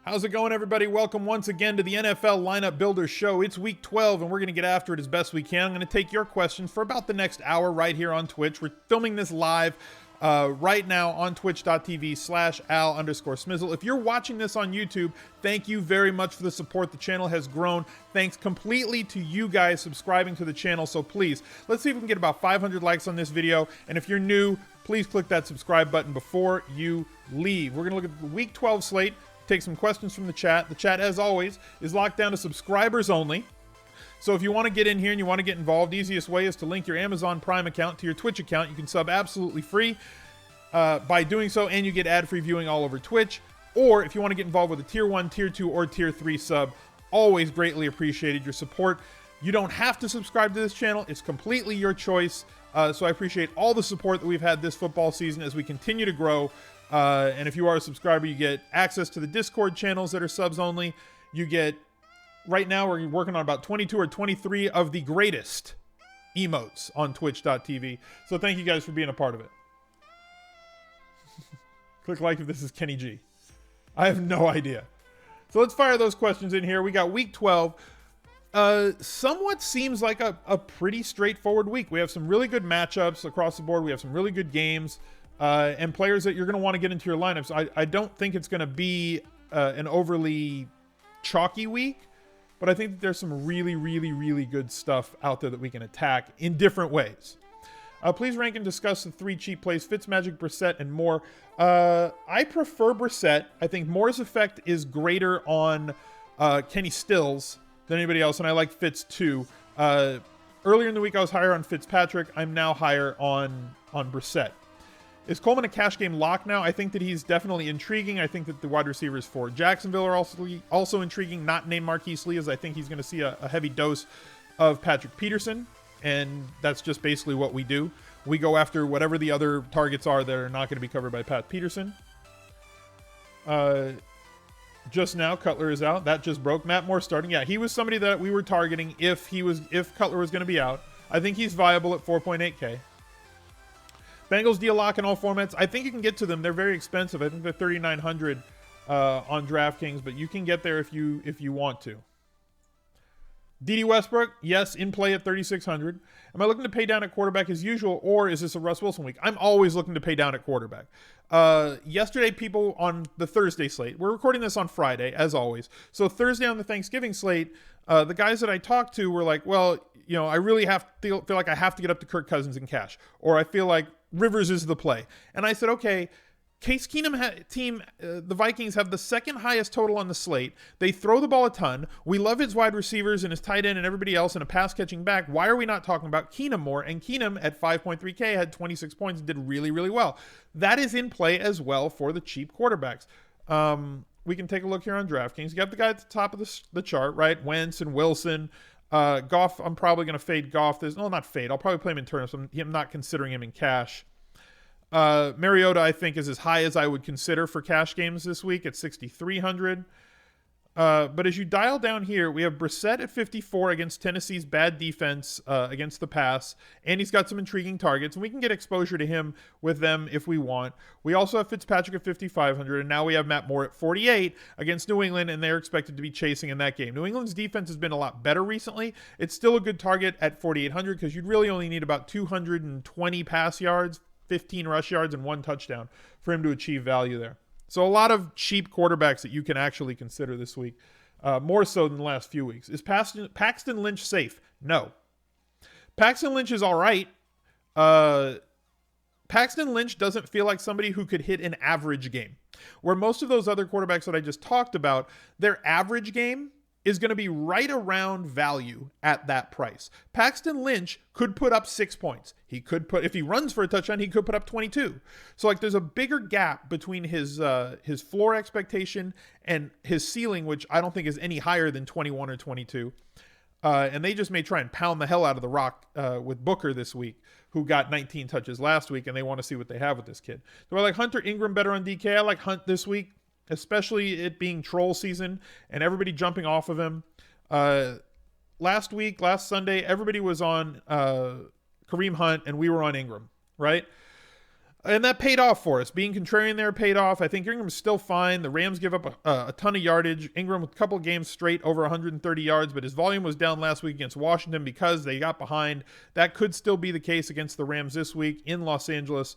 How's it going, everybody? Welcome once again to the NFL Lineup Builder Show. It's week 12, and we're going to get after it as best we can. I'm going to take your questions for about the next hour right here on Twitch. We're filming this live right now on twitch.tv/Al_Smizzle. If you're watching this on YouTube, thank you very much for the support. The channel has grown thanks completely to you guys subscribing to the channel. So please, let's see if we can get about 500 likes on this video. And if you're new, please click that subscribe button before you leave. We're going to look at the week 12 slate. Take some questions from the chat. The chat, as always, is locked down to subscribers only. So if you want to get in here and you want to get involved, the easiest way is to link your Amazon Prime account to your Twitch account. You can sub absolutely free by doing so, and you get ad-free viewing all over Twitch. Or if you want to get involved with a Tier 1, Tier 2, or Tier 3 sub, always greatly appreciated your support. You don't have to subscribe to this channel. It's completely your choice. So I appreciate all the support that we've had this football season as we continue to grow. And if you are a subscriber, you get access to the Discord channels that are subs only. You get, right now, we're working on about 22 or 23 of the greatest emotes on twitch.tv. So thank you guys for being a part of it. Click like if this is Kenny G. I have no idea. So let's fire those questions in here. We got week 12. Somewhat seems like a pretty straightforward week. We have some really good matchups across the board. We have some really good games. And players that you're going to want to get into your lineups. I don't think it's going to be an overly chalky week, but I think that there's some really, really, really good stuff out there that we can attack in different ways. Please rank and discuss the 3 cheap plays, Fitzmagic, Brissett, and more. I prefer Brissett. I think Moore's effect is greater on Kenny Stills than anybody else, and I like Fitz too. Earlier in the week, I was higher on Fitzpatrick. I'm now higher on Brissett. Is Coleman a cash game lock now? I think that he's definitely intriguing. I think that the wide receivers for Jacksonville are also intriguing, not named Marquise Lee, as I think he's going to see a heavy dose of Patrick Peterson, and that's just basically what we do. We go after whatever the other targets are that are not going to be covered by Pat Peterson. Just now, Cutler is out. That just broke. Matt Moore starting. Yeah, he was somebody that we were targeting if Cutler was going to be out. I think he's viable at 4.8K. Bengals deal lock in all formats. I think you can get to them. They're very expensive. I think they're $3,900 on DraftKings, but you can get there if you want to. D.D. Westbrook, yes, in play at $3,600. Am I looking to pay down at quarterback as usual, or is this a Russ Wilson week? I'm always looking to pay down at quarterback. Yesterday, people on the Thursday slate, we're recording this on Friday, as always. So Thursday on the Thanksgiving slate, the guys that I talked to were like, well, you know, I really feel like I have to get up to Kirk Cousins in cash, or I feel like Rivers is the play. And I said, okay, Case Keenum team, the Vikings have the second highest total on the slate. They throw the ball a ton. We love his wide receivers and his tight end and everybody else and a pass catching back. Why are we not talking about Keenum more? And Keenum at 5.3K had 26 points and did really, really well. That is in play as well for the cheap quarterbacks. We can take a look here on DraftKings. You got the guy at the top of the chart, right? Wentz and Wilson. Goff, I'm probably going to fade Goff. Not fade. I'll probably play him in turnips. I'm not considering him in cash. Mariota, I think, is as high as I would consider for cash games this week at 6,300. But as you dial down here, we have Brissett at 54 against Tennessee's bad defense against the pass, and he's got some intriguing targets, and we can get exposure to him with them if we want. We also have Fitzpatrick at 5,500, and now we have Matt Moore at 48 against New England, and they're expected to be chasing in that game. New England's defense has been a lot better recently. It's still a good target at 4,800 because you'd really only need about 220 pass yards, 15 rush yards, and 1 touchdown for him to achieve value there. So a lot of cheap quarterbacks that you can actually consider this week, more so than the last few weeks. Is Paxton Lynch safe? No. Paxton Lynch is all right. Paxton Lynch doesn't feel like somebody who could hit an average game, where most of those other quarterbacks that I just talked about, their average game is going to be right around value at that price. Paxton Lynch could put up 6 points. If he runs for a touchdown, he could put up 22. So like there's a bigger gap between his floor expectation and his ceiling, which I don't think is any higher than 21 or 22. And they just may try and pound the hell out of the rock with Booker this week, who got 19 touches last week, and they want to see what they have with this kid. Do I like Hunter Ingram better on DK? I like Hunt this week, especially it being troll season and everybody jumping off of him. Last Sunday, everybody was on Kareem Hunt and we were on Ingram, right? And that paid off for us. Being contrarian there paid off. I think Ingram's still fine. The Rams give up a ton of yardage. Ingram with a couple games straight over 130 yards, but his volume was down last week against Washington because they got behind. That could still be the case against the Rams this week in Los Angeles.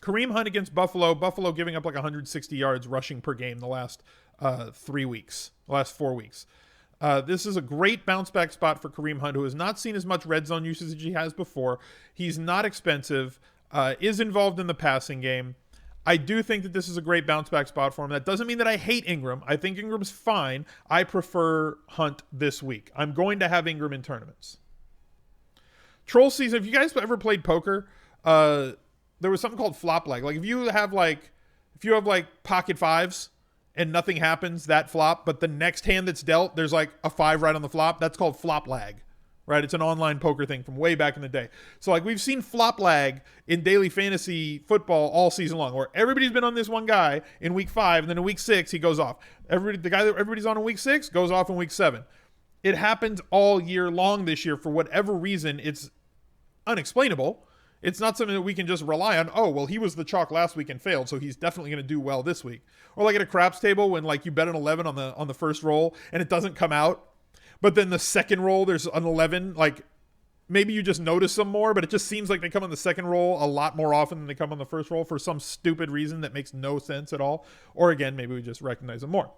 Kareem Hunt against Buffalo. Buffalo giving up like 160 yards rushing per game the last 4 weeks. This is a great bounce back spot for Kareem Hunt, who has not seen as much red zone usage as he has before. He's not expensive. Is involved in the passing game. I do think that this is a great bounce back spot for him. That doesn't mean that I hate Ingram. I think Ingram's fine. I prefer Hunt this week. I'm going to have Ingram in tournaments. Troll season. If you guys ever played poker, there was something called flop lag. Like if you have pocket fives and nothing happens that flop, but the next hand that's dealt, there's like a 5 right on the flop. That's called flop lag. Right, it's an online poker thing from way back in the day. So, like, we've seen flop lag in daily fantasy football all season long, where everybody's been on this one guy in week 5, and then in week 6 he goes off. The guy that everybody's on in week 6 goes off in week 7. It happens all year long this year for whatever reason. It's unexplainable. It's not something that we can just rely on. Oh, well, he was the chalk last week and failed, so he's definitely going to do well this week. Or like at a craps table when like you bet an 11 on the first roll and it doesn't come out. But then the second roll, there's an 11. Like, maybe you just notice them more, but it just seems like they come on the second roll a lot more often than they come on the first roll for some stupid reason that makes no sense at all. Or again, maybe we just recognize them more.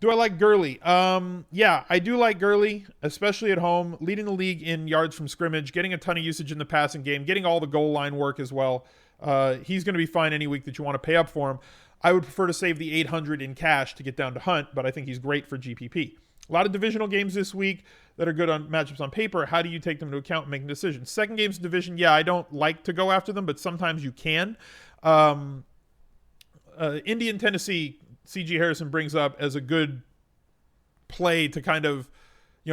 Do I like Gurley? Yeah, I do like Gurley, especially at home, leading the league in yards from scrimmage, getting a ton of usage in the passing game, getting all the goal line work as well. He's going to be fine any week that you want to pay up for him. I would prefer to save the $800 in cash to get down to Hunt, but I think he's great for GPP. A lot of divisional games this week that are good on matchups on paper. How do you take them into account and make decisions? Second game's division, yeah, I don't like to go after them, but sometimes you can. Indy and Tennessee, C.G. Harrison brings up as a good play to kind of,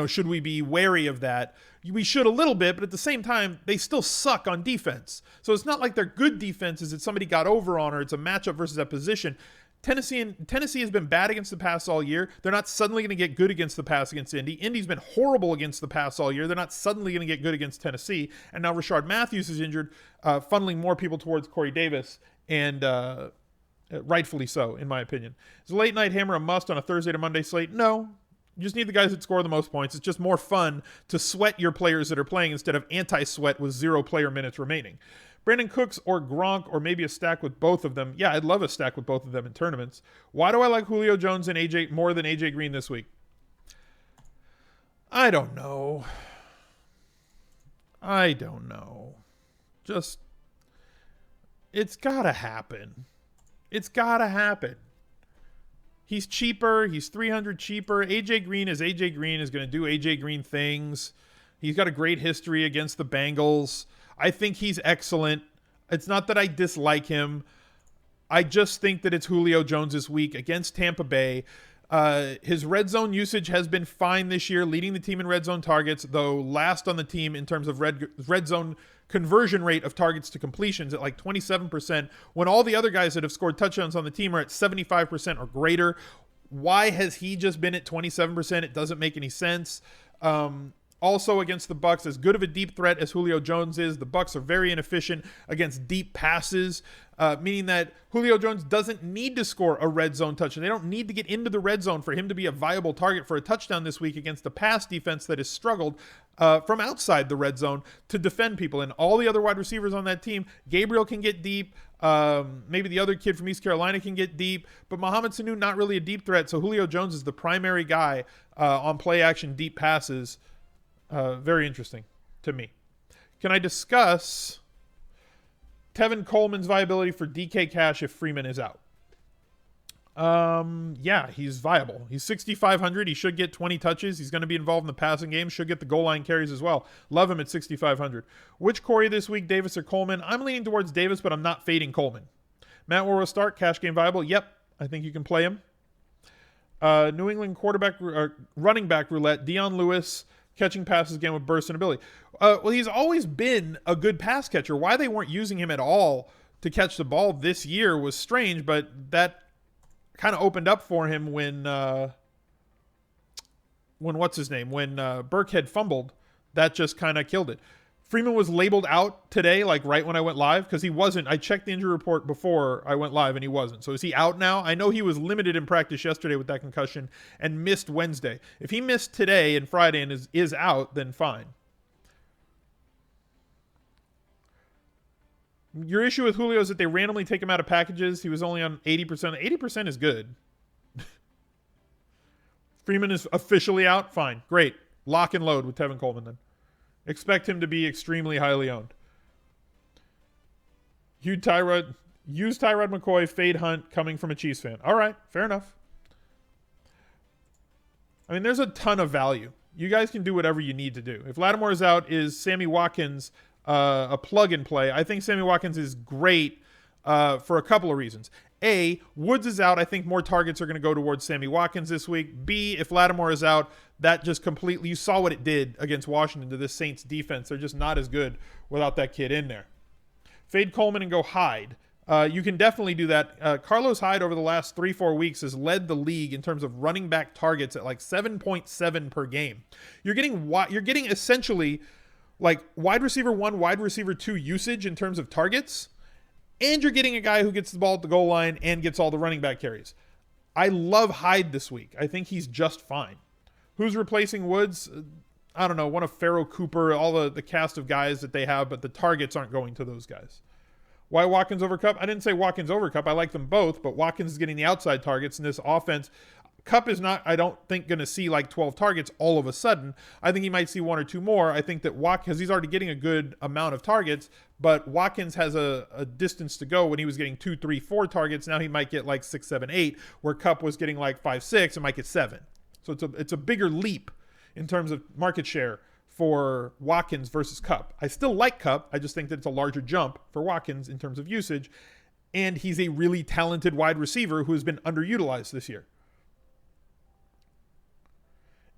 should we be wary of that? We should a little bit, but at the same time, they still suck on defense. So it's not like they're good defenses that somebody got over on, or it's a matchup versus that position. Tennessee has been bad against the pass all year. They're not suddenly going to get good against the pass against Indy. Indy's been horrible against the pass all year. They're not suddenly going to get good against Tennessee. And now Rashard Matthews is injured, funneling more people towards Corey Davis, and rightfully so, in my opinion. Is a late night hammer a must on a Thursday to Monday slate? No. You just need the guys that score the most points. It's just more fun to sweat your players that are playing instead of anti-sweat with 0 player minutes remaining. Brandon Cooks or Gronk, or maybe a stack with both of them. Yeah, I'd love a stack with both of them in tournaments. Why do I like Julio Jones and AJ more than AJ Green this week? I don't know. Just, it's gotta happen. He's cheaper. He's $300 cheaper. AJ Green is AJ Green, is going to do AJ Green things. He's got a great history against the Bengals. I think he's excellent. It's not that I dislike him. I just think that it's Julio Jones this week against Tampa Bay. His red zone usage has been fine this year, leading the team in red zone targets, though last on the team in terms of red zone conversion rate of targets to completions at like 27%, when all the other guys that have scored touchdowns on the team are at 75% or greater. Why has he just been at 27%? It doesn't make any sense. Also against the Bucs, as good of a deep threat as Julio Jones is, the Bucs are very inefficient against deep passes, meaning that Julio Jones doesn't need to score a red zone touchdown. They don't need to get into the red zone for him to be a viable target for a touchdown this week against a pass defense that has struggled from outside the red zone to defend people. And all the other wide receivers on that team, Gabriel can get deep. Maybe the other kid from East Carolina can get deep, but Mohamed Sanu not really a deep threat. So Julio Jones is the primary guy on play action deep passes. Very interesting to me. Can I discuss Tevin Coleman's viability for DK Cash if Freeman is out? Yeah, he's viable. He's 6,500. He should get 20 touches. He's going to be involved in the passing game. Should get the goal line carries as well. Love him at 6,500. Which Corey this week, Davis or Coleman? I'm leaning towards Davis, but I'm not fading Coleman. Matt Warren start. Cash game viable. Yep, I think you can play him. New England running back roulette. Deion Lewis. Catching passes again with burst and ability. Well, he's always been a good pass catcher. Why they weren't using him at all to catch the ball this year was strange, but that kind of opened up for him when what's his name? When Burkhead fumbled. That just kind of killed it. Freeman was labeled out today, like right when I went live, because he wasn't. I checked the injury report before I went live, and he wasn't. So is he out now? I know he was limited in practice yesterday with that concussion and missed Wednesday. If he missed today and Friday and is out, then fine. Your issue with Julio is that they randomly take him out of packages. He was only on 80%. 80% is good. Freeman is officially out? Fine. Great. Lock and load with Tevin Coleman then. Expect him to be extremely highly owned. Use Tyrod McCoy, fade Hunt coming from a Chiefs fan. All right. Fair enough. I mean, there's a ton of value. You guys can do whatever you need to do. If Lattimore is out, is Sammy Watkins a plug and play? I think Sammy Watkins is great for a couple of reasons. A, Woods is out. I think more targets are going to go towards Sammy Watkins this week. B, if Lattimore is out, that just completely, you saw what it did against Washington to this Saints defense. They're just not as good without that kid in there. Fade Coleman and go Hyde. You can definitely do that. Carlos Hyde over the last 3-4 weeks has led the league in terms of running back targets at like 7.7 per game. You're getting essentially like wide receiver 1, wide receiver 2 usage in terms of targets, and you're getting a guy who gets the ball at the goal line and gets all the running back carries. I love Hyde this week. I think he's just fine. Who's replacing Woods? I don't know, one of Pharaoh Cooper, all the cast of guys that they have, but the targets aren't going to those guys. Why Watkins over Kupp? I didn't say Watkins over Kupp. I like them both, but Watkins is getting the outside targets in this offense. Kupp is not, I don't think, going to see like 12 targets all of a sudden. I think he might see 1 or 2 more. I think that Watkins, he's already getting a good amount of targets, but Watkins has a distance to go. When he was getting 2, 3, 4 targets, now he might get like 6, 7, 8, where Kupp was getting like 5, 6, and might get 7. So it's a bigger leap in terms of market share for Watkins versus Kupp. I still like Kupp. I just think that it's a larger jump for Watkins in terms of usage, and he's a really talented wide receiver who has been underutilized this year.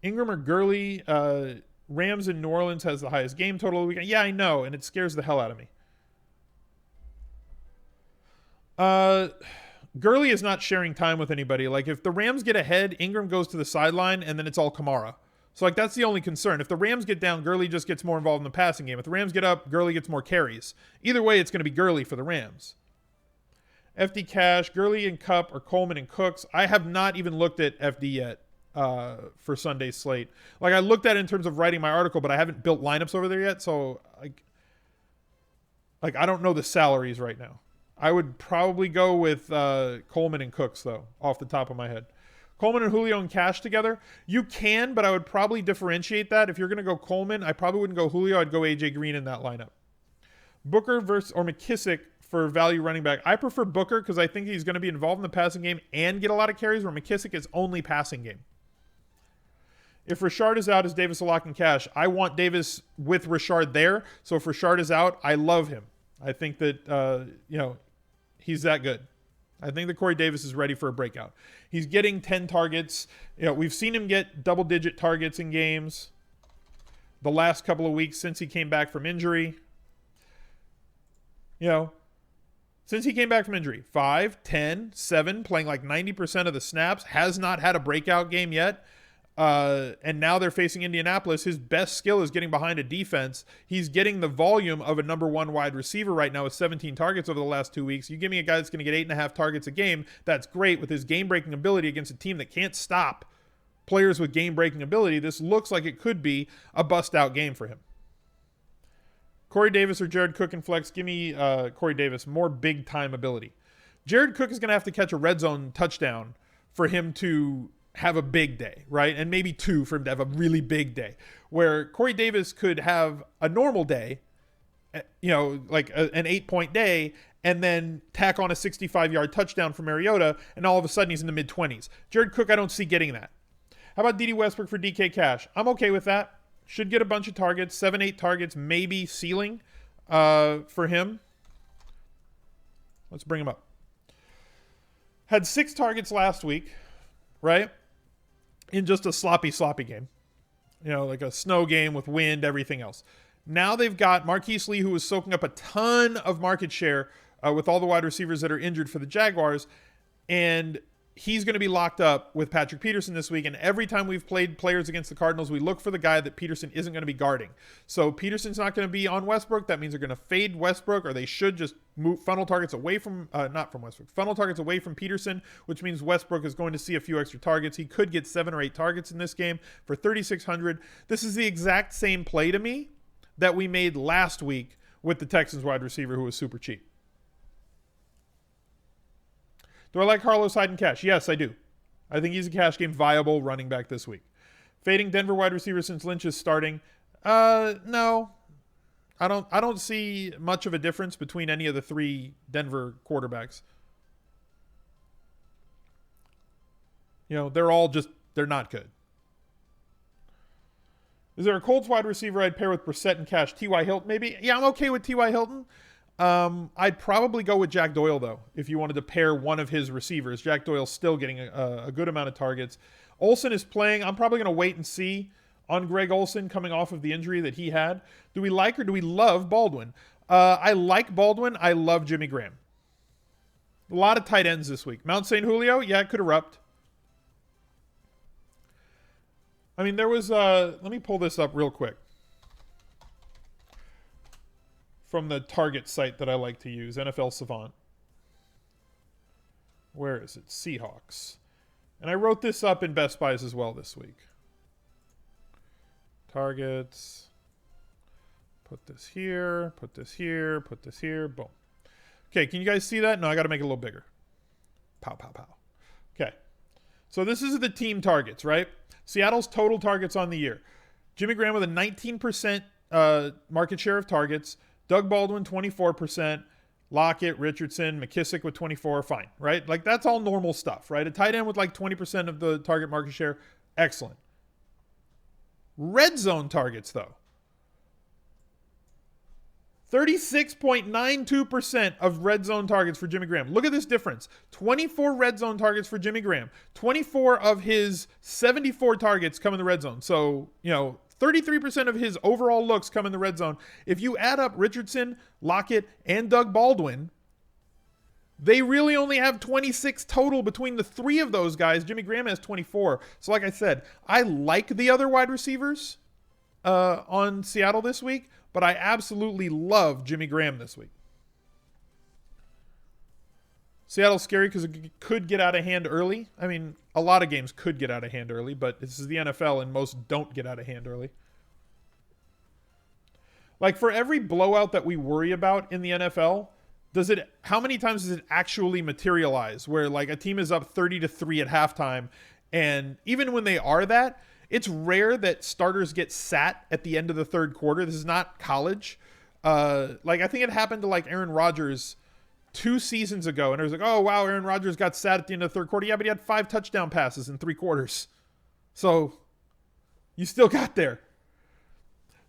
Ingram or Gurley, Rams in New Orleans has the highest game total of the weekend. Yeah, I know, and it scares the hell out of me. Gurley is not sharing time with anybody. Like, if the Rams get ahead, Ingram goes to the sideline, and then it's all Kamara. So, like, that's the only concern. If the Rams get down, Gurley just gets more involved in the passing game. If the Rams get up, Gurley gets more carries. Either way, it's going to be Gurley for the Rams. FD Cash, Gurley and Kupp, or Coleman and Cooks. I have not even looked at FD yet for Sunday's slate. Like, I looked at it in terms of writing my article, but I haven't built lineups over there yet. So, I don't know the salaries right now. I would probably go with Coleman and Cooks, though, off the top of my head. Coleman and Julio and Cash together? You can, but I would probably differentiate that. If you're going to go Coleman, I probably wouldn't go Julio. I'd go A.J. Green in that lineup. Booker versus or McKissick for value running back. I prefer Booker because I think he's going to be involved in the passing game and get a lot of carries, where McKissick is only passing game. If Rashard is out, is Davis a lock and cash? I want Davis with Rashard there. So if Rashard is out, I love him. I think that, he's that good. I think that Corey Davis is ready for a breakout. He's getting 10 targets. We've seen him get double-digit targets in games the last couple of weeks since he came back from injury. Since he came back from injury, 5, 10, 7, playing like 90% of the snaps, has not had a breakout game yet. And now they're facing Indianapolis. His best skill is getting behind a defense. He's getting the volume of a number 1 wide receiver right now with 17 targets over the last 2 weeks. You give me a guy that's going to get 8.5 targets a game. That's great with his game-breaking ability against a team that can't stop players with game-breaking ability. This looks like it could be a bust-out game for him. Corey Davis or Jared Cook in flex? Give me Corey Davis, more big-time ability. Jared Cook is going to have to catch a red zone touchdown for him to have a big day, right? And maybe 2 for him to have a really big day, where Corey Davis could have a normal day, like an 8-point day, and then tack on a 65-yard touchdown for Mariota, and all of a sudden he's in the mid-20s. Jared Cook, I don't see getting that. How about D.D. Westbrook for DK Cash? I'm okay with that. Should get a bunch of targets, 7, 8 targets, maybe ceiling for him. Let's bring him up. Had 6 targets last week, right? In just a sloppy game. Like a snow game with wind, everything else. Now they've got Marquise Lee, who was soaking up a ton of market share with all the wide receivers that are injured for the Jaguars. And he's going to be locked up with Patrick Peterson this week. And every time we've played players against the Cardinals, we look for the guy that Peterson isn't going to be guarding. So Peterson's not going to be on Westbrook. That means they're going to fade Westbrook, or they should just funnel targets away from, not from Westbrook, funnel targets away from Peterson, which means Westbrook is going to see a few extra targets. He could get 7 or 8 targets in this game for 3,600. This is the exact same play to me that we made last week with the Texans wide receiver who was super cheap. Do I like Carlos Hyde in cash? Yes, I do. I think he's a cash game viable running back this week. Fading Denver wide receiver since Lynch is starting. No. I don't see much of a difference between any of the 3 Denver quarterbacks. They're not good. Is there a Colts wide receiver I'd pair with Brissett and cash? T.Y. Hilton, maybe? Yeah, I'm okay with T.Y. Hilton. I'd probably go with Jack Doyle, though, if you wanted to pair one of his receivers. Jack Doyle's still getting a good amount of targets. Olsen is playing. I'm probably going to wait and see on Greg Olsen coming off of the injury that he had. Do we like or do we love Baldwin? I like Baldwin. I love Jimmy Graham. A lot of tight ends this week. Mount St. Julio, yeah, it could erupt. I mean, there was, let me pull this up real quick from the target site that I like to use, NFL Savant. Where is it? Seahawks. And I wrote this up in Best Buys as well this week. Targets. Put this here, put this here, put this here. Boom. Okay, can you guys see that? No, I got to make it a little bigger. Pow, pow, pow. Okay. So this is the team targets, right? Seattle's total targets on the year. Jimmy Graham with a 19% market share of targets. Doug Baldwin, 24%. Lockett, Richardson, McKissick with 24, fine, right? Like, that's all normal stuff, right? A tight end with like 20% of the target market share, excellent. Red zone targets, though. 36.92% of red zone targets for Jimmy Graham. Look at this difference. 24 red zone targets for Jimmy Graham. 24 of his 74 targets come in the red zone. So, 33% of his overall looks come in the red zone. If you add up Richardson, Lockett, and Doug Baldwin, they really only have 26 total between the 3 of those guys. Jimmy Graham has 24. So like I said, I like the other wide receivers on Seattle this week, but I absolutely love Jimmy Graham this week. Seattle's scary because it could get out of hand early. I mean, a lot of games could get out of hand early, but this is the NFL and most don't get out of hand early. Like, for every blowout that we worry about in the NFL, how many times does it actually materialize where like a team is up 30-3 at halftime, and even when they are that, it's rare that starters get sat at the end of the third quarter. This is not college. Like, I think it happened to like Aaron Rodgers 2 seasons ago, and it was like, oh wow, Aaron Rodgers got sat at the end of the third quarter. Yeah, but he had 5 touchdown passes in 3 quarters. So you still got there.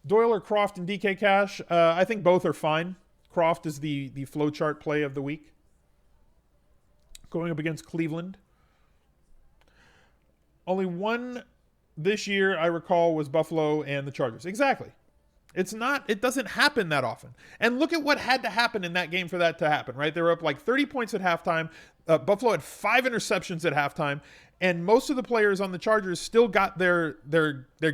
Doyle or Croft and DK Cash? I think both are fine. Croft is the flowchart play of the week. Going up against Cleveland. Only one this year I recall was Buffalo and the Chargers. Exactly. It doesn't happen that often. And look at what had to happen in that game for that to happen, right? They were up like 30 points at halftime. Buffalo had 5 interceptions at halftime. And most of the players on the Chargers still got their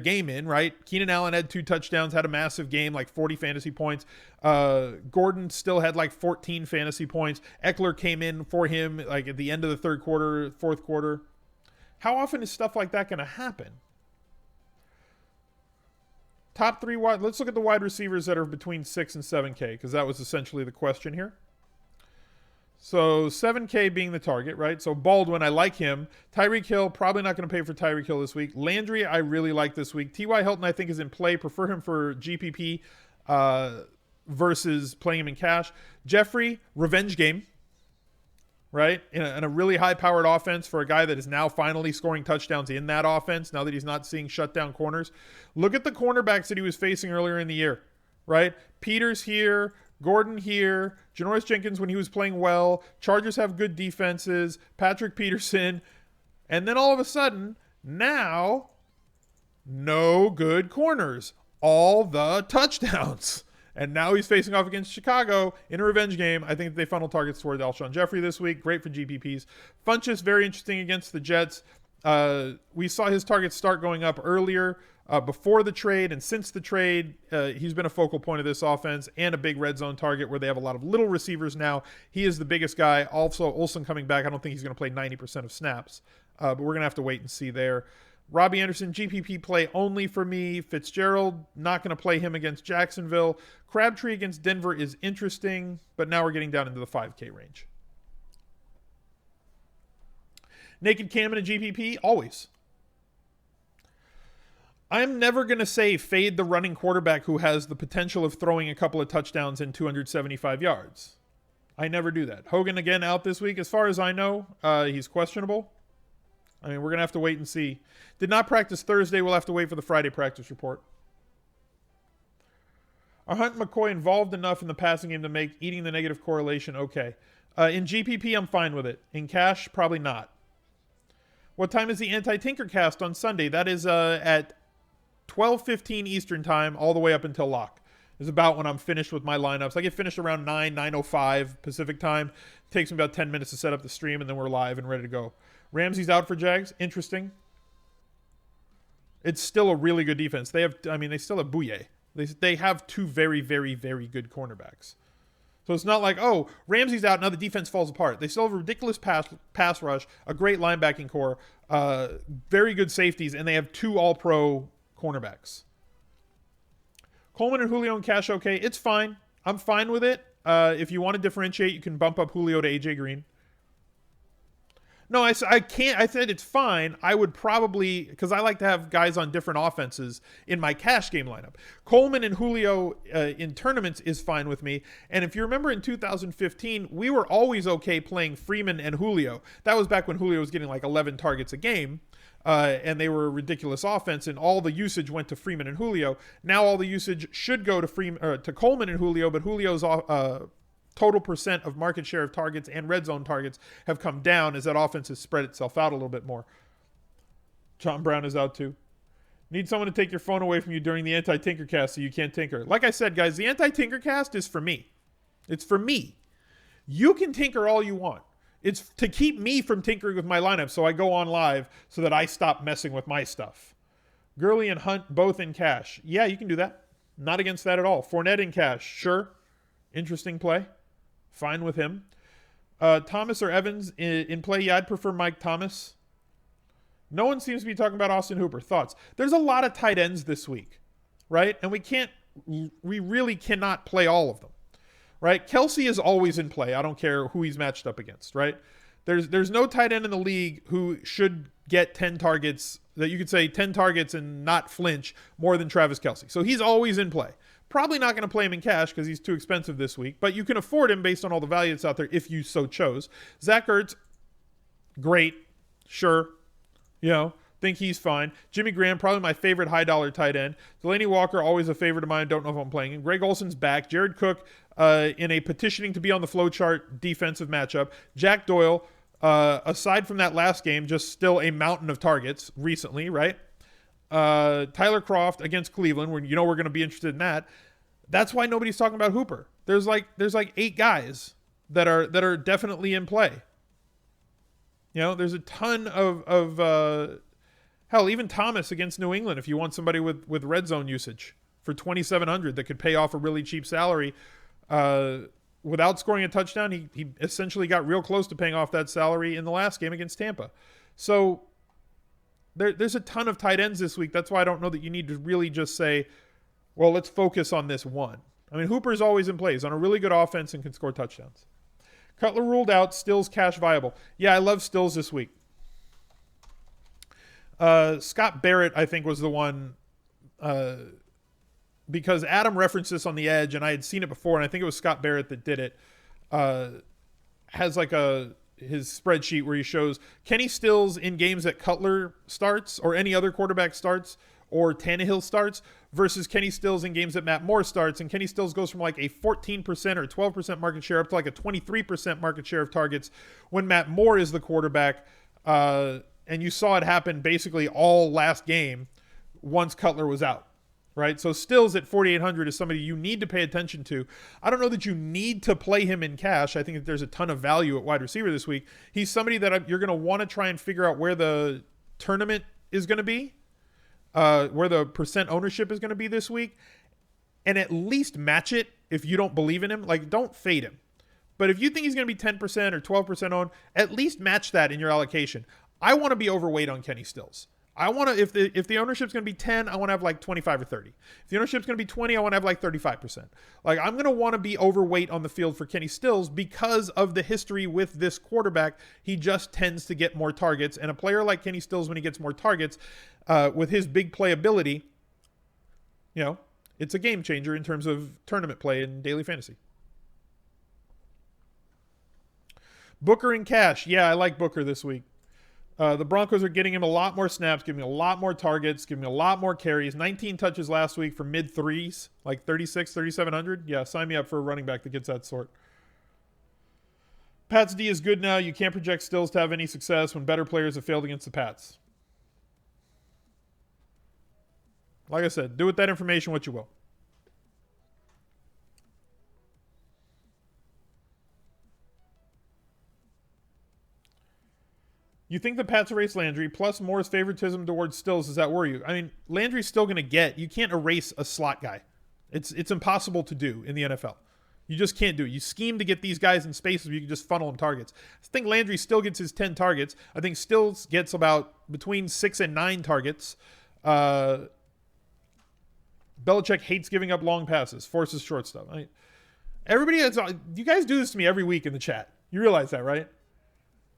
game in, right? Keenan Allen had 2 touchdowns, had a massive game, like 40 fantasy points. Gordon still had like 14 fantasy points. Eckler came in for him like at the end of the third quarter, fourth quarter. How often is stuff like that going to happen? Top 3 wide. Let's look at the wide receivers that are between 6 and 7K, because that was essentially the question here. So 7K being the target, right? So Baldwin, I like him. Tyreek Hill, probably not going to pay for Tyreek Hill this week. Landry, I really like this week. T.Y. Hilton, I think, is in play. Prefer him for GPP versus playing him in cash. Jeffrey, revenge game, right? In a really high-powered offense for a guy that is now finally scoring touchdowns in that offense now that he's not seeing shutdown corners. Look at the cornerbacks that he was facing earlier in the year, right? Peters here, Gordon here, Janoris Jenkins when he was playing well. Chargers have good defenses. Patrick Peterson. And then all of a sudden, now, no good corners. All the touchdowns. And now he's facing off against Chicago in a revenge game. I think they funnel targets toward Alshon Jeffrey this week. Great for GPPs. Funchess, very interesting against the Jets. We saw his targets start going up earlier before the trade, and since the trade, he's been a focal point of this offense and a big red zone target where they have a lot of little receivers now. He is the biggest guy. Also, Olsen coming back. I don't think he's going to play 90% of snaps, but we're going to have to wait and see there. Robbie Anderson, GPP play only for me. Fitzgerald, not going to play him against Jacksonville. Crabtree against Denver is interesting, but now we're getting down into the 5K range. Naked Cam in a GPP, always. I'm never going to say fade the running quarterback who has the potential of throwing a couple of touchdowns and 275 yards. I never do that. Hogan again out this week. As far as I know, he's questionable. I mean, we're going to have to wait and see. Did not practice Thursday. We'll have to wait for the Friday practice report. Are Hunt and McCoy involved enough in the passing game to make eating the negative correlation okay? In GPP, I'm fine with it. In cash, probably not. What time is the Anti-Tinker cast on Sunday? That is at 12:15 Eastern time all the way up until lock. Is about when I'm finished with my lineups. I get finished around 9:05 Pacific time. It takes me about 10 minutes to set up the stream, and then we're live and ready to go. Ramsey's out for Jags. Interesting. It's still a really good defense. They still have Bouye. They have two very, very, very good cornerbacks. So it's not like, oh, Ramsey's out, now the defense falls apart. They still have a ridiculous pass rush, a great linebacking core, very good safeties, and they have two all-pro cornerbacks. Coleman and Julio and Cash, okay. It's fine. I'm fine with it. If you want to differentiate, you can bump up Julio to AJ Green. No, I can't. I said it's fine. I would probably, because I like to have guys on different offenses in my cash game lineup. Coleman and Julio in tournaments is fine with me. And if you remember in 2015, we were always okay playing Freeman and Julio. That was back when Julio was getting like 11 targets a game. And they were a ridiculous offense, and all the usage went to Freeman and Julio. Now all the usage should go to Coleman and Julio, but Julio's total percent of market share of targets and red zone targets have come down as that offense has spread itself out a little bit more. John Brown is out too. Need someone to take your phone away from you during the Anti-Tinker cast so you can't tinker. Like I said, guys, the Anti-Tinker cast is for me. It's for me. You can tinker all you want. It's to keep me from tinkering with my lineup, so I go on live so that I stop messing with my stuff. Gurley and Hunt both in cash. Yeah, you can do that. Not against that at all. Fournette in cash. Sure. Interesting play. Fine with him. Thomas or Evans in play? Yeah, I'd prefer Mike Thomas. No one seems to be talking about Austin Hooper. Thoughts? There's a lot of tight ends this week, right? And we really cannot play all of them, right? Kelsey is always in play. I don't care who he's matched up against, right? There's no tight end in the league who should get 10 targets, that you could say 10 targets and not flinch more than Travis Kelsey. So he's always in play. Probably not going to play him in cash because he's too expensive this week, but you can afford him based on all the value that's out there if you so chose. Zach Ertz, great. Sure. Think he's fine. Jimmy Graham, probably my favorite high-dollar tight end. Delaney Walker, always a favorite of mine. Don't know if I'm playing him. Greg Olson's back. Jared Cook in a petitioning to be on the flow chart defensive matchup. Jack Doyle, aside from that last game, just still a mountain of targets recently, right? Tyler Kroft against Cleveland, where we're going to be interested in that. That's why nobody's talking about Hooper. There's like 8 guys that are definitely in play. There's a ton of hell, even Thomas against New England, if you want somebody with red zone usage for $2,700 that could pay off a really cheap salary without scoring a touchdown. He essentially got real close to paying off that salary in the last game against Tampa. So there's a ton of tight ends this week. That's why I don't know that you need to really just say, well, let's focus on this one. I mean, Hooper's always in play. He's on a really good offense and can score touchdowns. Cutler ruled out. Stills cash viable. Yeah, I love Stills this week. Scott Barrett, I think, was the one because Adam referenced this on the edge, and I had seen it before, and I think it was Scott Barrett that did it. Has like his spreadsheet where he shows Kenny Stills in games that Cutler starts or any other quarterback starts or Tannehill starts versus Kenny Stills in games that Matt Moore starts. And Kenny Stills goes from like a 14% or 12% market share up to like a 23% market share of targets when Matt Moore is the quarterback. And you saw it happen basically all last game once Cutler was out. right? So Stills at 4,800 is somebody you need to pay attention to. I don't know that you need to play him in cash. I think that there's a ton of value at wide receiver this week. He's somebody that you're going to want to try and figure out where the tournament is going to be, where the percent ownership is going to be this week, and at least match it if you don't believe in him. Like, don't fade him. But if you think he's going to be 10% or 12% owned, at least match that in your allocation. I want to be overweight on Kenny Stills. I want to, if the ownership's going to be 10, I want to have like 25 or 30. If the ownership's going to be 20, I want to have like 35%. Like, I'm going to want to be overweight on the field for Kenny Stills because of the history with this quarterback. He just tends to get more targets. And a player like Kenny Stills, when he gets more targets, with his big playability, it's a game changer in terms of tournament play and daily fantasy. Booker in cash. Yeah, I like Booker this week. The Broncos are getting him a lot more snaps, giving him a lot more targets, giving him a lot more carries. 19 touches last week for mid threes, like 3,700. Yeah, sign me up for a running back that gets that sort. Pats D is good now. You can't project Stills to have any success when better players have failed against the Pats. Like I said, do with that information what you will. You think the Pats erase Landry, plus Moore's favoritism towards Stills, does that worry you? I mean, Landry's still going to get, you can't erase a slot guy. It's impossible to do in the NFL. You just can't do it. You scheme to get these guys in spaces where you can just funnel them targets. I think Landry still gets his 10 targets. I think Stills gets about between 6 and 9 targets. Belichick hates giving up long passes, forces short stuff. Everybody has, you guys do this to me every week in the chat. You realize that, right?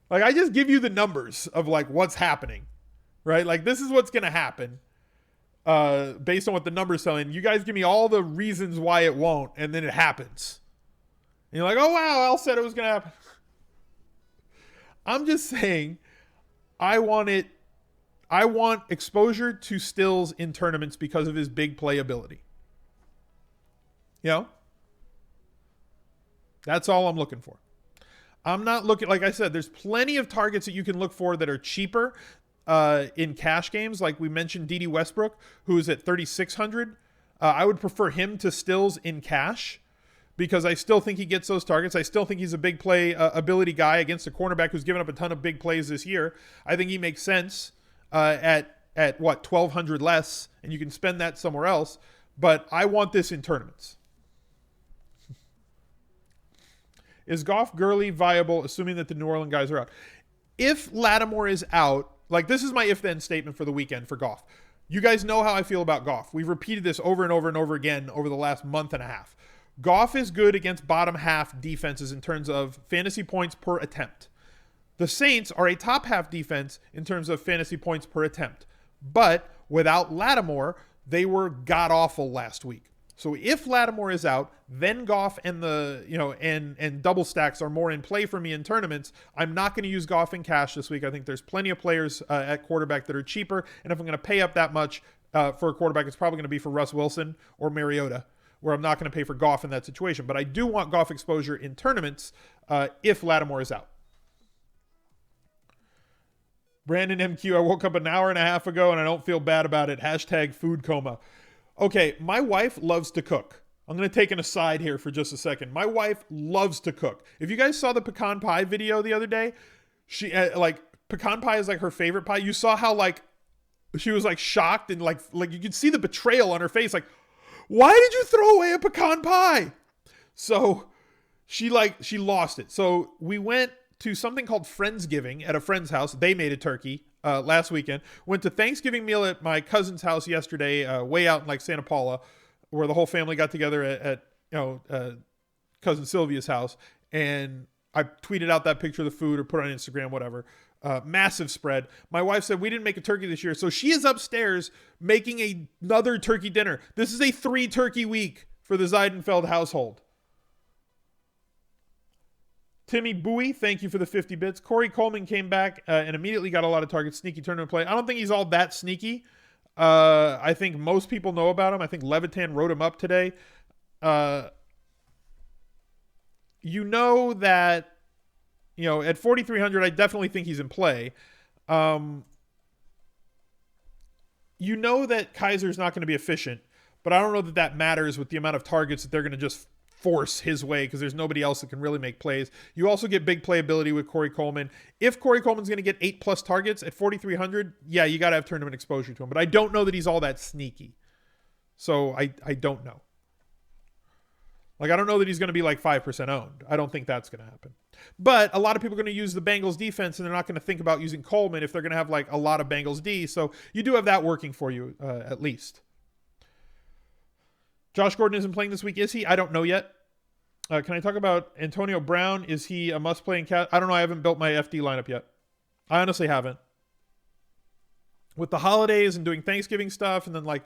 Like, I just give you the numbers of, like, what's happening, right? Like, this is what's going to happen based on what the numbers telling. You guys give me all the reasons why it won't, and then it happens. And you're like, oh, wow, Al said it was going to happen. I'm just saying I want exposure to Stills in tournaments because of his big playability. That's all I'm looking for. I'm not looking, like I said, there's plenty of targets that you can look for that are cheaper in cash games. Like we mentioned, D.D. Westbrook, who is at 3,600. I would prefer him to Stills in cash because I still think he gets those targets. I still think he's a big play ability guy against a cornerback who's given up a ton of big plays this year. I think he makes sense at what, 1,200 less, and you can spend that somewhere else. But I want this in tournaments. Is Goff Gurley viable, assuming that the New Orleans guys are out? If Lattimore is out, like this is my if-then statement for the weekend for Goff. You guys know how I feel about Goff. We've repeated this over and over and over again over the last month and a half. Goff is good against bottom half defenses in terms of fantasy points per attempt. The Saints are a top half defense in terms of fantasy points per attempt. But without Lattimore, they were god-awful last week. So if Lattimore is out, then Goff and and double stacks are more in play for me in tournaments. I'm not going to use Goff in cash this week. I think there's plenty of players at quarterback that are cheaper. And if I'm going to pay up that much for a quarterback, it's probably going to be for Russ Wilson or Mariota, where I'm not going to pay for Goff in that situation. But I do want Goff exposure in tournaments if Lattimore is out. Brandon MQ, I woke up an hour and a half ago and I don't feel bad about it. # food coma. Okay, my wife loves to cook. I'm going to take an aside here for just a second. My wife loves to cook. If you guys saw the pecan pie video the other day, she pecan pie is like her favorite pie. You saw how like she was like shocked and like you could see the betrayal on her face. Like, why did you throw away a pecan pie? So she lost it. So we went to something called Friendsgiving at a friend's house. They made a turkey last weekend. Went to Thanksgiving meal at my cousin's house yesterday, way out in like Santa Paula, where the whole family got together at cousin Sylvia's house. And I tweeted out that picture of the food or put it on Instagram, whatever. Massive spread. My wife said we didn't make a turkey this year, so she is upstairs making another turkey dinner. This is a 3 turkey week for the Zeidenfeld household. Timmy Bowie, thank you for the 50 bits. Corey Coleman came back and immediately got a lot of targets. Sneaky tournament play. I don't think he's all that sneaky. I think most people know about him. I think Levitan wrote him up today. You know that, at 4,300, I definitely think he's in play. You know that Kaiser's not going to be efficient, but I don't know that that matters with the amount of targets that they're going to just force his way because there's nobody else that can really make plays. You also get big playability with Corey Coleman. If Corey Coleman's going to get 8+ targets at 4,300, yeah, you got to have tournament exposure to him. But I don't know that he's all that sneaky. So I don't know. Like, I don't know that he's going to be like 5% owned. I don't think that's going to happen. But a lot of people are going to use the Bengals defense, and they're not going to think about using Coleman if they're going to have like a lot of Bengals D. So you do have that working for you at least. Josh Gordon isn't playing this week, is he? I don't know yet. Can I talk about Antonio Brown? Is he a must-play in cat? I don't know. I haven't built my FD lineup yet. I honestly haven't. With the holidays and doing Thanksgiving stuff, and then like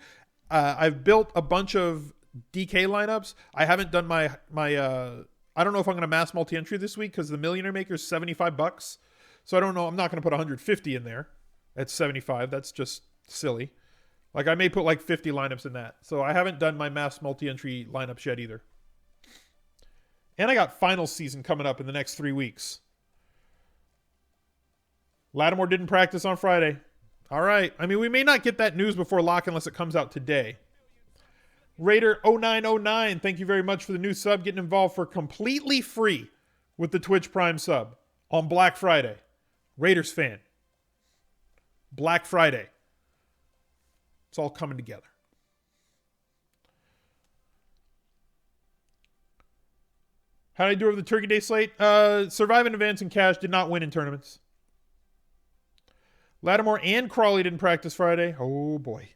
I've built a bunch of DK lineups. I haven't done my I don't know if I'm going to mass multi-entry this week because the Millionaire Maker is $75. So I don't know. I'm not going to put 150 in there at 75. That's just silly. Like, I may put like 50 lineups in that. So I haven't done my mass multi-entry lineups yet either. And I got final season coming up in the next 3 weeks. Lattimore didn't practice on Friday. All right. I mean, we may not get that news before lock unless it comes out today. Raider0909, thank you very much for the new sub. Getting involved for completely free with the Twitch Prime sub on Black Friday. Raiders fan. Black Friday. It's all coming together. How did I do over the Turkey Day slate? Survive in advance and cash. Did not win in tournaments. Lattimore and Crawley didn't practice Friday. Oh, boy.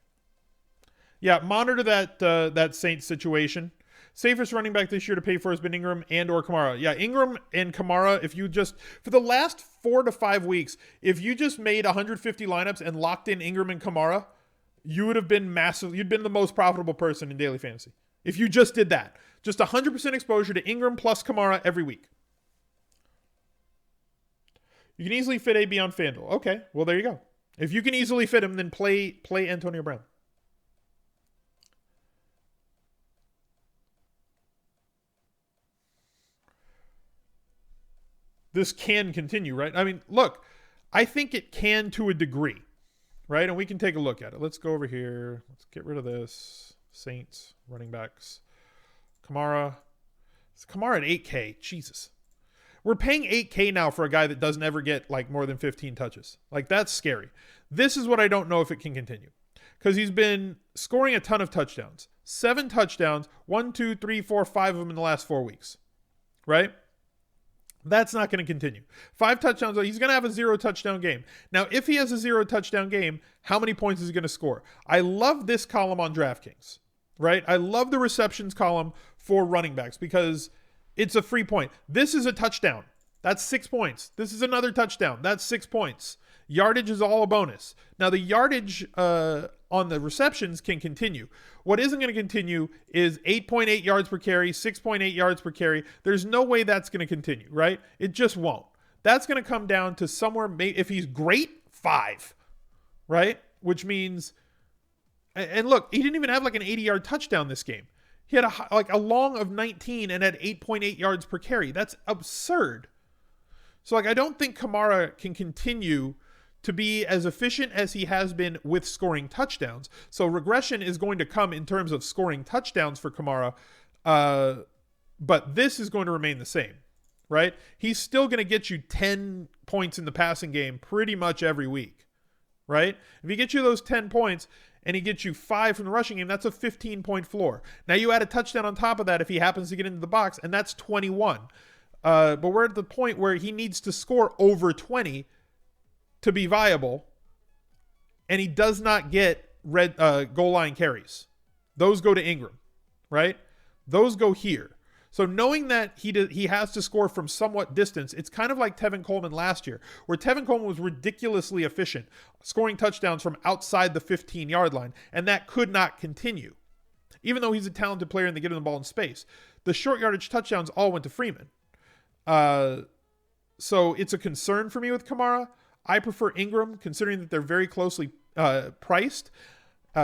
Yeah, monitor that Saints situation. Safest running back this year to pay for has been Ingram and or Kamara. Yeah, Ingram and Kamara, if you just, for the last 4 to 5 weeks, if you just made 150 lineups and locked in Ingram and Kamara, you would have been massive. You'd been the most profitable person in daily fantasy. If you just did that. Just 100% exposure to Ingram plus Kamara every week. You can easily fit AB on FanDuel. Okay, well, there you go. If you can easily fit him, then play Antonio Brown. This can continue, right? I mean, look, I think it can to a degree, right? And we can take a look at it. Let's go over here. Let's get rid of this. Saints, running backs. Kamara. It's Kamara at 8K. Jesus. We're paying 8K now for a guy that doesn't ever get like more than 15 touches. Like, that's scary. This is what I don't know if it can continue. Because he's been scoring a ton of touchdowns. 7 touchdowns. 1, 2, 3, 4, 5 of them in the last 4 weeks. Right? That's not going to continue. 5 touchdowns. He's going to have a 0 touchdown game. Now, if he has a 0 touchdown game, how many points is he going to score? I love this column on DraftKings, right? I love the receptions column for running backs because it's a free point. This is a touchdown. That's 6 points. This is another touchdown. That's 6 points. Yardage is all a bonus. Now, the yardage on the receptions can continue. What isn't going to continue is 8.8 yards per carry, 6.8 yards per carry. There's no way that's going to continue, right? It just won't. That's going to come down to somewhere, if he's great, 5, right? Which means, and look, he didn't even have like an 80-yard touchdown this game. He had a long of 19 and had 8.8 yards per carry. That's absurd. So, like, I don't think Kamara can continue to be as efficient as he has been with scoring touchdowns. So regression is going to come in terms of scoring touchdowns for Kamara, but this is going to remain the same, right? He's still going to get you 10 points in the passing game pretty much every week, right? If he gets you those 10 points and he gets you 5 from the rushing game, that's a 15-point floor. Now you add a touchdown on top of that if he happens to get into the box, and that's 21. But we're at the point where he needs to score over 20 to be viable, and he does not get goal line carries. Those go to Ingram, right? Those go here. So knowing that he has to score from somewhat distance, it's kind of like Tevin Coleman last year, where Tevin Coleman was ridiculously efficient, scoring touchdowns from outside the 15-yard line, and that could not continue. Even though he's a talented player and they get him the ball in space. The short yardage touchdowns all went to Freeman. So it's a concern for me with Kamara. I prefer Ingram, considering that they're very closely priced.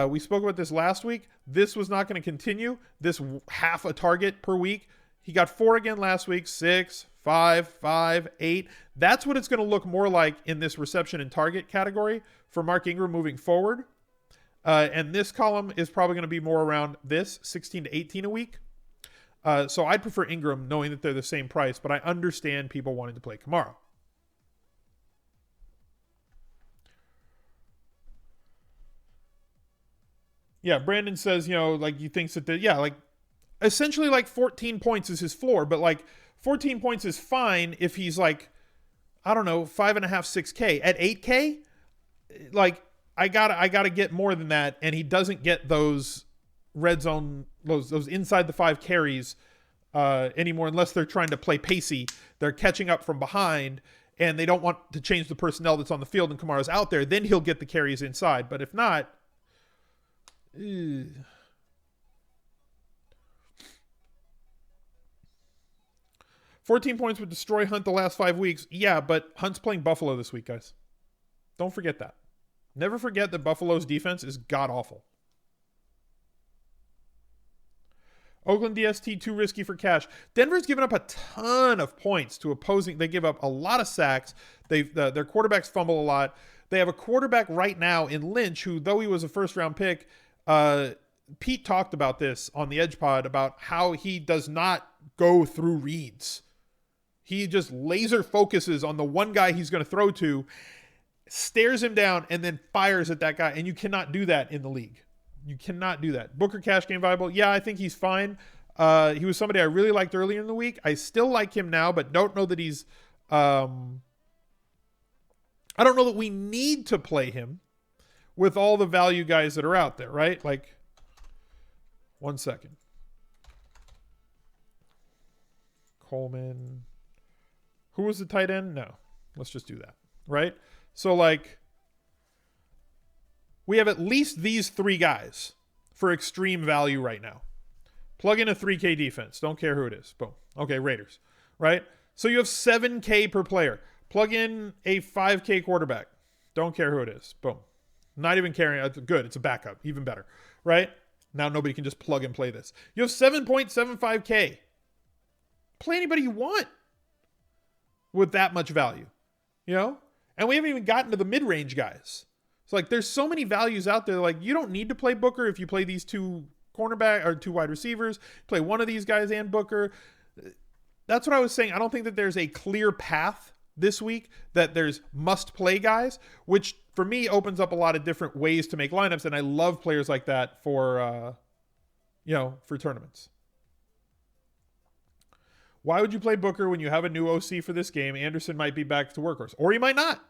We spoke about this last week. This was not going to continue. This half a target per week. He got 4 again last week, 6, 5, 5, 8. That's what it's going to look more like in this reception and target category for Mark Ingram moving forward. And this column is probably going to be more around this 16 to 18 a week. So I'd prefer Ingram knowing that they're the same price, but I understand people wanting to play Kamara. Yeah, Brandon says, like he thinks that, like essentially like 14 points is his floor, but like 14 points is fine if he's like, I don't know, 5.5, 6K. At 8K, like I gotta get more than that, and he doesn't get those red zone, those inside the 5 carries anymore, unless they're trying to play pacey. They're catching up from behind, and they don't want to change the personnel that's on the field, and Kamara's out there. Then he'll get the carries inside. But if not, 14 points would destroy Hunt the last 5 weeks. Yeah, but Hunt's playing Buffalo this week, guys. Don't forget that. Never forget that Buffalo's defense is god-awful. Oakland DST, too risky for cash. Denver's given up a ton of points to opposing. They give up a lot of sacks. Their quarterbacks fumble a lot. They have a quarterback right now in Lynch, who, though he was a first-round pick, Pete talked about this on the Edge Pod about how he does not go through reads. He just laser focuses on the one guy he's going to throw to, stares him down, and then fires at that guy. And you cannot do that in the league. You cannot do that. Booker cash game viable? Yeah, I think he's fine. He was somebody I really liked earlier in the week. I still like him now, but don't know that he's... I don't know that we need to play him with all the value guys that are out there, right? Like, 1 second. Coleman. Who was the tight end? No. Let's just do that, right? So, like, we have at least these 3 guys for extreme value right now. Plug in a 3K defense. Don't care who it is. Boom. Okay, Raiders, right? So you have 7K per player. Plug in a 5K quarterback. Don't care who it is. Boom. Not even caring. Good. It's a backup. Even better, right? Now nobody can just plug and play this. You have 7.75K. Play anybody you want with that much value, And we haven't even gotten to the mid-range guys. So, like, there's so many values out there. Like, you don't need to play Booker if you play these 2 cornerback or 2 wide receivers. Play one of these guys and Booker. That's what I was saying. I don't think that there's a clear path this week that there's must-play guys, which for me opens up a lot of different ways to make lineups, and I love players like that for tournaments. Why would you play Booker when you have a new OC for this game? Anderson might be back to workhorse, or he might not.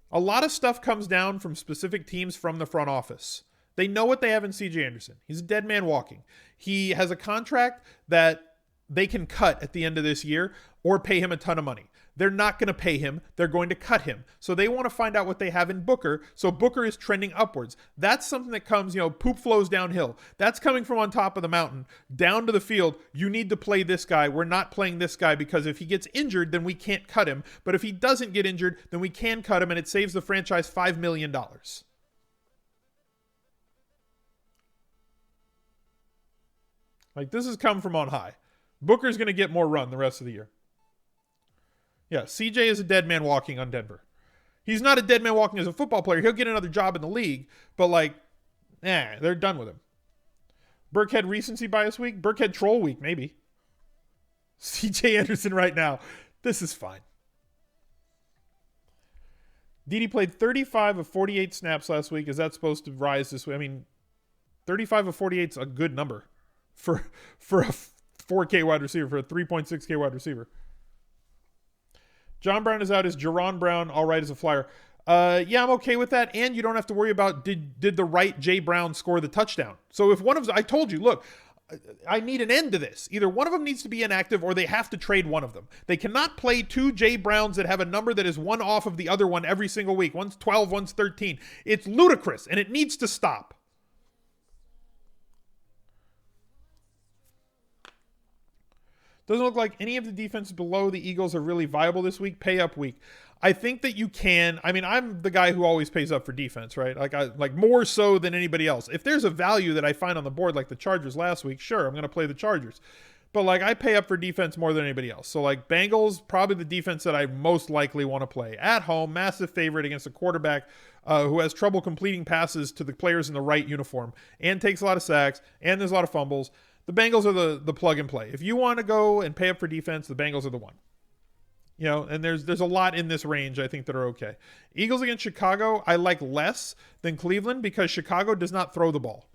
A lot of stuff comes down from specific teams from the front office. They know what they have in CJ Anderson. He's a dead man walking. He has a contract that they can cut at the end of this year or pay him a ton of money. They're not going to pay him. They're going to cut him. So they want to find out what they have in Booker. So Booker is trending upwards. That's something that comes, poop flows downhill. That's coming from on top of the mountain down to the field. You need to play this guy. We're not playing this guy because if he gets injured, then we can't cut him. But if he doesn't get injured, then we can cut him, and it saves the franchise $5 million. Like, this has come from on high. Booker's going to get more run the rest of the year. Yeah, CJ is a dead man walking on Denver. He's not a dead man walking as a football player. He'll get another job in the league, but they're done with him. Burkhead recency bias week? Burkhead troll week, maybe. CJ Anderson right now. This is fine. Dede played 35 of 48 snaps last week. Is that supposed to rise this week? I mean, 35 of 48 is a good number for a 4K wide receiver, for a 3.6K wide receiver. John Brown is out. Is Jerron Brown all right as a flyer? Yeah, I'm okay with that. And you don't have to worry about did the right Jay Brown score the touchdown. So if one of them, I told you, look, I need an end to this. Either one of them needs to be inactive or they have to trade one of them. They cannot play 2 Jay Browns that have a number that is one off of the other one every single week. One's 12, one's 13. It's ludicrous, and it needs to stop. Doesn't look like any of the defenses below the Eagles are really viable this week. Pay up week. I think that you can. I mean, I'm the guy who always pays up for defense, right? Like more so than anybody else. If there's a value that I find on the board, like the Chargers last week, sure, I'm going to play the Chargers. But like I pay up for defense more than anybody else. So like Bengals, probably the defense that I most likely want to play. At home, massive favorite against a quarterback who has trouble completing passes to the players in the right uniform and takes a lot of sacks and there's a lot of fumbles. The Bengals are the plug and play. If you want to go and pay up for defense, the Bengals are the one. You know, and there's a lot in this range I think that are okay. Eagles against Chicago, I like less than Cleveland because Chicago does not throw the ball.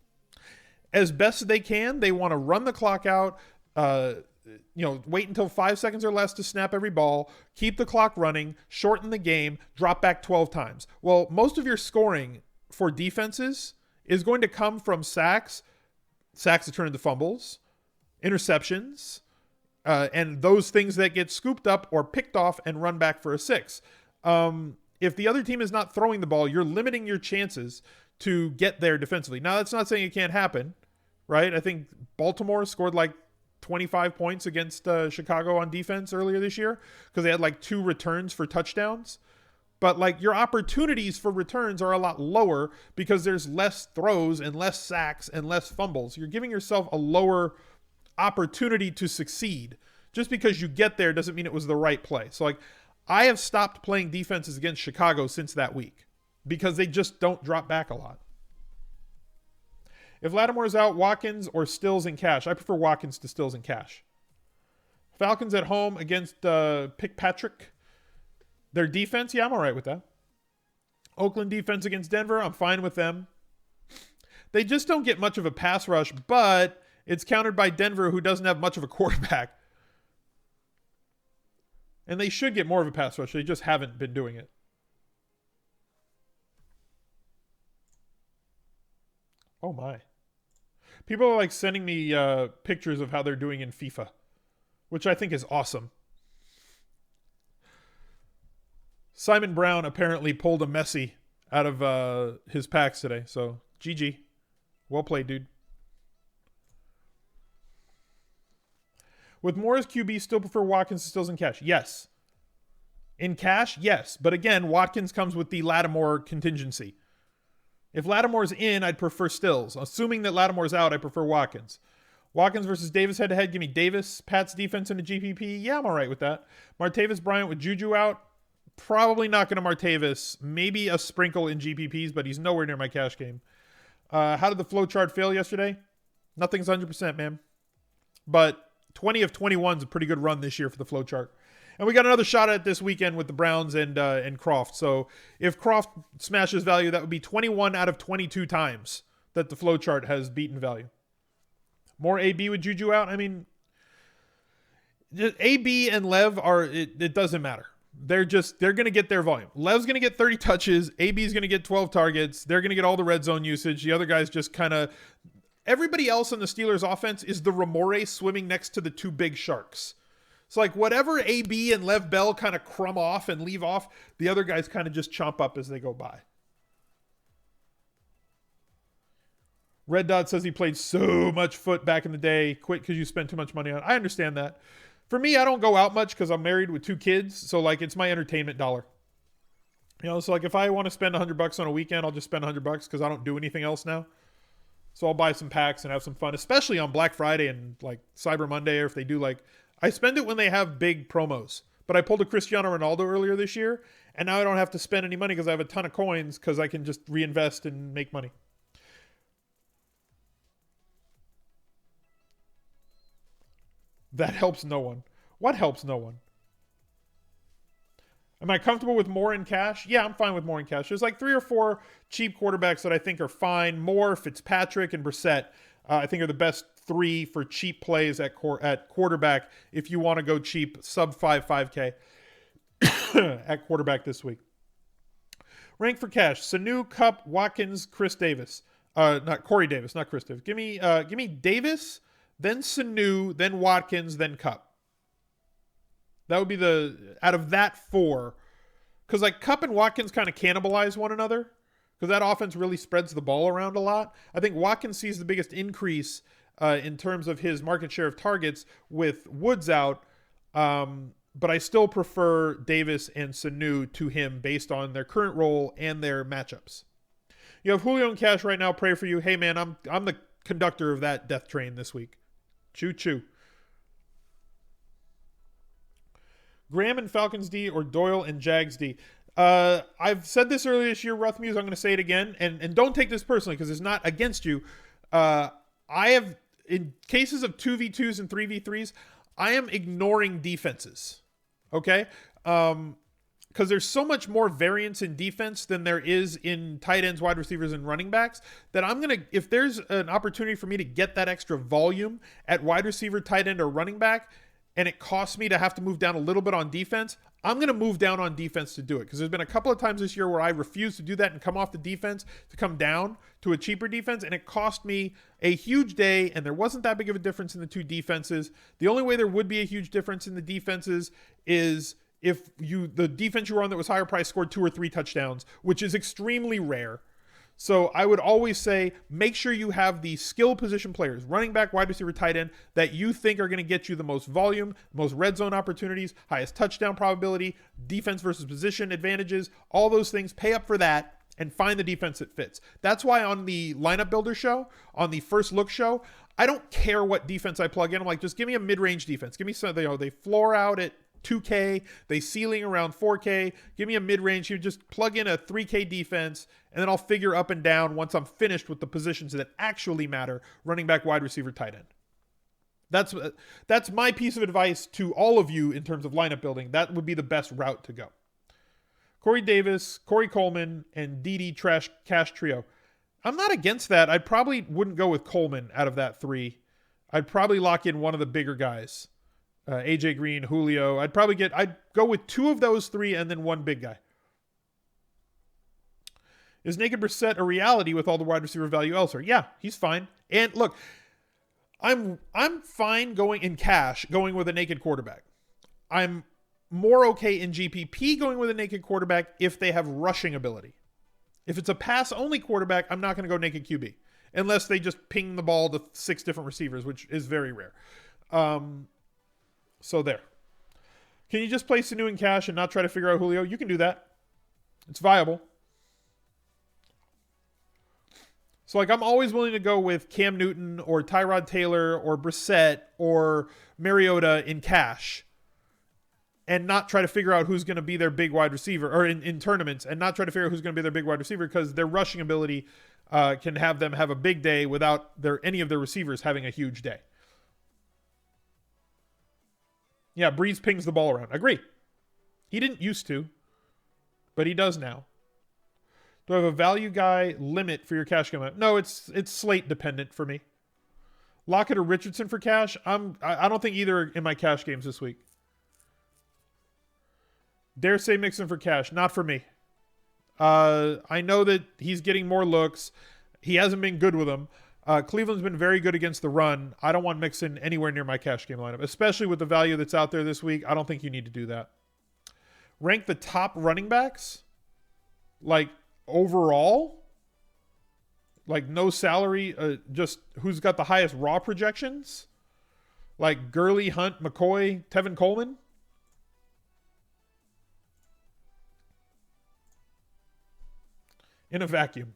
As best as they can, they want to run the clock out, wait until 5 seconds or less to snap every ball, keep the clock running, shorten the game, drop back 12 times. Well, most of your scoring for defenses is going to come from sacks that turn into fumbles, interceptions, and those things that get scooped up or picked off and run back for a 6. If the other team is not throwing the ball, you're limiting your chances to get there defensively. Now, that's not saying it can't happen, right? I think Baltimore scored like 25 points against Chicago on defense earlier this year because they had like 2 returns for touchdowns. But like your opportunities for returns are a lot lower because there's less throws and less sacks and less fumbles. You're giving yourself a lower opportunity to succeed. Just because you get there doesn't mean it was the right play. So like I have stopped playing defenses against Chicago since that week because they just don't drop back a lot. If Lattimore's out, Watkins or Stills and Cash. I prefer Watkins to Stills and Cash. Falcons at home against Pickpatrick. Their defense, yeah, I'm all right with that. Oakland defense against Denver, I'm fine with them. They just don't get much of a pass rush, but it's countered by Denver, who doesn't have much of a quarterback. And they should get more of a pass rush. They just haven't been doing it. Oh, my. People are like sending me pictures of how they're doing in FIFA, which I think is awesome. Simon Brown apparently pulled a Messi out of his packs today. So, GG. Well played, dude. With Morris QB, still prefer Watkins to Stills in Cash? Yes. In Cash, yes. But again, Watkins comes with the Lattimore contingency. If Lattimore's in, I'd prefer Stills. Assuming that Lattimore's out, I prefer Watkins. Watkins versus Davis head-to-head. Give me Davis. Pat's defense in a GPP. Yeah, I'm all right with that. Martavis Bryant with Juju out. Probably not going to Martavis. Maybe a sprinkle in GPPs, but he's nowhere near my cash game. How did the flow chart fail yesterday? Nothing's 100%, man. But 20 of 21 is a pretty good run this year for the flow chart. And we got another shot at it this weekend with the Browns and Croft. So if Croft smashes value, that would be 21 out of 22 times that the flow chart has beaten value. More AB with Juju out? I mean, AB and Lev it doesn't matter. They're going to get their volume. Lev's going to get 30 touches. AB's going to get 12 targets. They're going to get all the red zone usage. The other guys just kind of... Everybody else on the Steelers offense is the Remore swimming next to the 2 big sharks. It's like whatever AB and Lev Bell kind of crumb off and leave off, the other guys kind of just chomp up as they go by. Red Dot says he played so much foot back in the day. Quit because you spent too much money on it. I understand that. For me, I don't go out much because I'm married with 2 kids. So like it's my entertainment dollar. You know, so like if I want to spend $100 on a weekend, I'll just spend $100 because I don't do anything else now. So I'll buy some packs and have some fun, especially on Black Friday and like Cyber Monday, or if they do like... I spend it when they have big promos. But I pulled a Cristiano Ronaldo earlier this year, and now I don't have to spend any money because I have a ton of coins because I can just reinvest and make money. That helps no one. What helps no one? Am I comfortable with more in cash? Yeah, I'm fine with more in cash. There's like 3 or 4 cheap quarterbacks that I think are fine. Moore, Fitzpatrick, and Brissett I think are the best 3 for cheap plays at quarterback if you want to go cheap, sub 5K at quarterback this week. Rank for cash: Sanu, Kupp, Watkins, Chris Davis. Not Corey Davis, not Chris Davis. Give me Davis, then Sanu, then Watkins, then Kupp. That would be out of that 4. Because like Kupp and Watkins kind of cannibalize one another. Because that offense really spreads the ball around a lot. I think Watkins sees the biggest increase in terms of his market share of targets with Woods out. But I still prefer Davis and Sanu to him based on their current role and their matchups. You have Julio and Cash right now. Pray for you. Hey, man, I'm the conductor of that death train this week. Choo-choo. Graham and Falcons D or Doyle and Jags D. I've said this earlier this year, Ruthmuse. I'm going to say it again, and don't take this personally because it's not against you. I have, in cases of 2v2s and 3v3s, I am ignoring defenses. Okay? Because there's so much more variance in defense than there is in tight ends, wide receivers, and running backs that I'm going to, if there's an opportunity for me to get that extra volume at wide receiver, tight end, or running back, and it costs me to have to move down a little bit on defense, I'm going to move down on defense to do it. Because there's been a couple of times this year where I refused to do that and come off the defense to come down to a cheaper defense, and it cost me a huge day, and there wasn't that big of a difference in the two defenses. The only way there would be a huge difference in the defenses is if the defense you were on that was higher price scored 2 or 3 touchdowns, which is extremely rare. So I would always say, make sure you have the skill position players, running back, wide receiver, tight end, that you think are going to get you the most volume, most red zone opportunities, highest touchdown probability, defense versus position advantages, all those things. Pay up for that and find the defense that fits. That's why on the lineup builder show, on the first look show, I don't care what defense I plug in. I'm like, just give me a mid-range defense. Give me something, they floor out at 2K, they ceiling around 4K. Give me a mid-range. You just plug in a 3K defense, and then I'll figure up and down once I'm finished with the positions that actually matter: running back, wide receiver, tight end. That's my piece of advice to all of you in terms of lineup building. That would be the best route to go. Corey Davis, Corey Coleman, and Dede Cash Trio. I'm not against that. I probably wouldn't go with Coleman out of that 3. I'd probably lock in one of the bigger guys. AJ Green, Julio. I'd go with 2 of those 3 and then one big guy. Is Naked Brissett a reality with all the wide receiver value elsewhere? Yeah, he's fine. And look, I'm fine going in cash, going with a naked quarterback. I'm more okay in GPP going with a naked quarterback if they have rushing ability. If it's a pass-only quarterback, I'm not going to go naked QB. Unless they just ping the ball to 6 different receivers, which is very rare. So there. Can you just play Sanu in cash and not try to figure out Julio? You can do that. It's viable. So like I'm always willing to go with Cam Newton or Tyrod Taylor or Brissett or Mariota in cash and not try to figure out who's going to be their big wide receiver, or in tournaments, and not try to figure out who's going to be their big wide receiver, because their rushing ability can have them have a big day without any of their receivers having a huge day. Yeah, Breeze pings the ball around. Agree. He didn't used to, but he does now. Do I have a value guy limit for your cash game? No, it's slate dependent for me. Lockett or Richardson for cash? I don't think either in my cash games this week. Dare say Mixon for cash. Not for me. I know that he's getting more looks. He hasn't been good with them. Cleveland's been very good against the run. I don't want Mixon anywhere near my cash game lineup, especially with the value that's out there this week. I don't think you need to do that. Rank the top running backs, like overall, like no salary, just who's got the highest raw projections, like Gurley, Hunt, McCoy, Tevin Coleman. In a vacuum.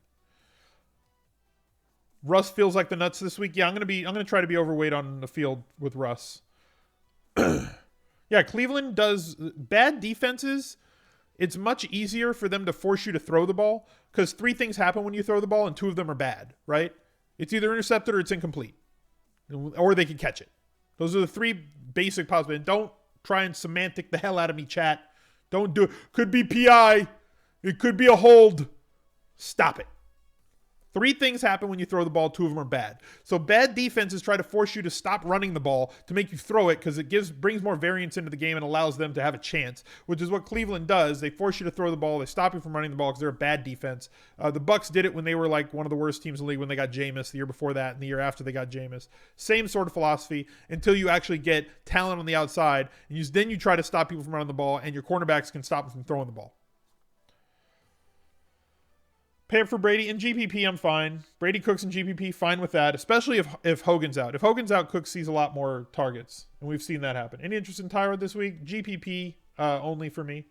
Russ feels like the nuts this week. Yeah, I'm gonna try to be overweight on the field with Russ. Yeah, Cleveland does bad defenses. It's much easier for them to force you to throw the ball because 3 things happen when you throw the ball and 2 of them are bad, right? It's either intercepted or it's incomplete, or they can catch it. Those are the 3 basic possibilities. And don't try and semantic the hell out of me, chat. Don't do it. Could be PI. It could be a hold. Stop it. 3 things happen when you throw the ball. 2 of them are bad. So bad defenses try to force you to stop running the ball to make you throw it because it brings more variance into the game and allows them to have a chance, which is what Cleveland does. They force you to throw the ball. They stop you from running the ball because they're a bad defense. The Bucs did it when they were like one of the worst teams in the league when they got Jameis, the year before that and the year after they got Jameis. Same sort of philosophy until you actually get talent on the outside, and then you try to stop people from running the ball, and your cornerbacks can stop them from throwing the ball. Pay up for Brady in GPP, I'm fine. Brady Cooks in GPP, fine with that, especially if Hogan's out. If Hogan's out, Cooks sees a lot more targets, and we've seen that happen. Any interest in Tyrod this week? GPP only for me.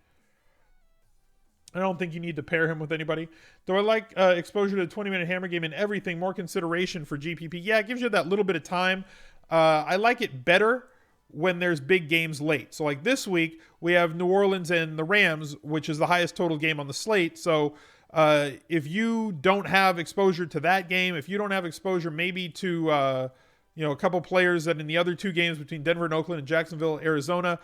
I don't think you need to pair him with anybody. Though I like exposure to the 20-minute hammer game and everything, more consideration for GPP. Yeah, it gives you that little bit of time. I like it better when there's big games late. So like this week, we have New Orleans and the Rams, which is the highest total game on the slate. So if you don't have exposure to that game, if you don't have exposure maybe to a couple players that in the other two games between Denver and Oakland and Jacksonville, Arizona,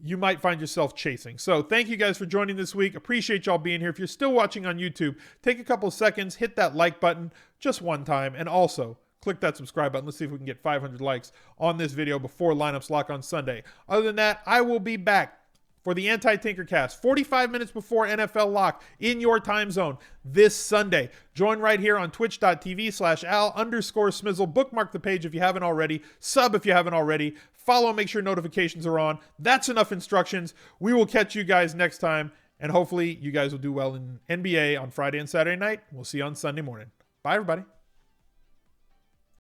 you might find yourself chasing. So thank you guys for joining this week. Appreciate y'all being here. If you're still watching on YouTube, take a couple seconds, hit that like button just one time, and also click that subscribe button. Let's see if we can get 500 likes on this video before lineups lock on Sunday. Other than that, I will be back for the Anti-Tinkercast 45 minutes before NFL lock in your time zone this Sunday. Join right here on twitch.tv/al_smizzle. Bookmark the page if you haven't already. Sub if you haven't already. Follow, make sure notifications are on. That's enough instructions. We will catch you guys next time, and hopefully you guys will do well in NBA on Friday and Saturday night. We'll see you on Sunday morning. Bye, everybody.